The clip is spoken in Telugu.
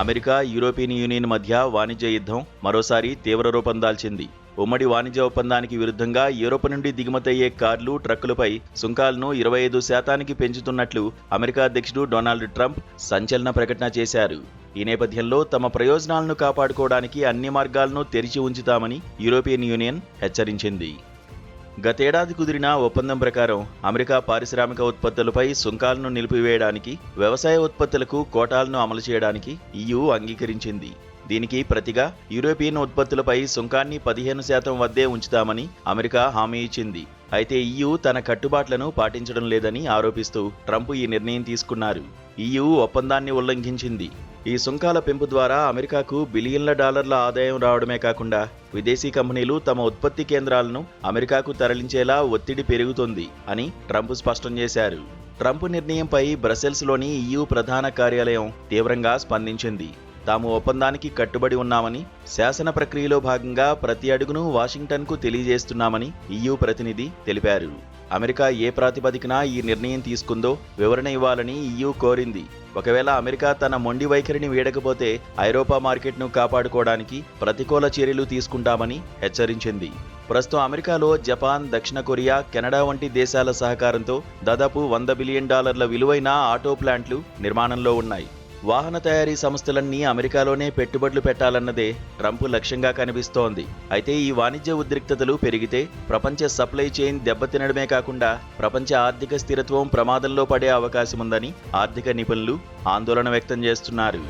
అమెరికా, యూరోపియన్ యూనియన్ మధ్య వాణిజ్య యుద్ధం మరోసారి తీవ్ర రూపం దాల్చింది. ఉమ్మడి వాణిజ్య ఒప్పందానికి విరుద్ధంగా యూరోప్ నుండి దిగుమతయ్యే కార్లు, ట్రక్కులపై సుంకాలను 25% పెంచుతున్నట్లు అమెరికా అధ్యక్షుడు డొనాల్డ్ ట్రంప్ సంచలన ప్రకటన చేశారు. ఈ నేపథ్యంలో తమ ప్రయోజనాలను కాపాడుకోవడానికి అన్ని మార్గాలను తెరిచి ఉంచుతామని యూరోపియన్ యూనియన్ హెచ్చరించింది. గతేడాది కుదిరిన ఒప్పందం ప్రకారం అమెరికా పారిశ్రామిక ఉత్పత్తులపై సుంకాలను నిలిపివేయడానికి, వ్యవసాయ ఉత్పత్తులకు కోటాలను అమలు చేయడానికి EU అంగీకరించింది. దీనికి ప్రతిగా యూరోపియన్ ఉత్పత్తులపై సుంకాన్ని 15% వద్దే ఉంచుతామని అమెరికా హామీ ఇచ్చింది. అయితే EU తన కట్టుబాట్లను పాటించడం లేదని ఆరోపిస్తూ ట్రంప్ ఈ నిర్ణయం తీసుకున్నారు. EU ఒప్పందాన్ని ఉల్లంఘించింది. ఈ సుంకాల పెంపు ద్వారా అమెరికాకు బిలియన్ల డాలర్ల ఆదాయం రావడమే కాకుండా విదేశీ కంపెనీలు తమ ఉత్పత్తి కేంద్రాలను అమెరికాకు తరలించేలా ఒత్తిడి పెరుగుతుంది అని ట్రంప్ స్పష్టం చేశారు. ట్రంప్ నిర్ణయంపై బ్రసెల్స్లోని EU ప్రధాన కార్యాలయం తీవ్రంగా స్పందించింది. తాము ఒప్పందానికి కట్టుబడి ఉన్నామని, శాసన ప్రక్రియలో భాగంగా ప్రతి అడుగును వాషింగ్టన్కు తెలియజేస్తున్నామని EU ప్రతినిధి తెలిపారు. అమెరికా ఏ ప్రాతిపదికన ఈ నిర్ణయం తీసుకుందో వివరణ ఇవ్వాలని EU కోరింది. ఒకవేళ అమెరికా తన మొండి వైఖరిని వీడకపోతే ఐరోపా మార్కెట్ను కాపాడుకోవడానికి ప్రతికూల చర్యలు తీసుకుంటామని హెచ్చరించింది. ప్రస్తుతం అమెరికాలో జపాన్, దక్షిణ కొరియా, కెనడా వంటి దేశాల సహకారంతో దాదాపు $100 బిలియన్ విలువైన ఆటో ప్లాంట్లు నిర్మాణంలో ఉన్నాయి. వాహన తయారీ సంస్థలన్నీ అమెరికాలోనే పెట్టుబడులు పెట్టాలన్నదే ట్రంప్ లక్ష్యంగా కనిపిస్తోంది. అయితే ఈ వాణిజ్య ఉద్రిక్తతలు పెరిగితే ప్రపంచ సప్లై చైన్ దెబ్బతినడమే కాకుండా ప్రపంచ ఆర్థిక స్థిరత్వం ప్రమాదంలో పడే అవకాశముందని ఆర్థిక నిపుణులు ఆందోళన వ్యక్తం చేస్తున్నారు.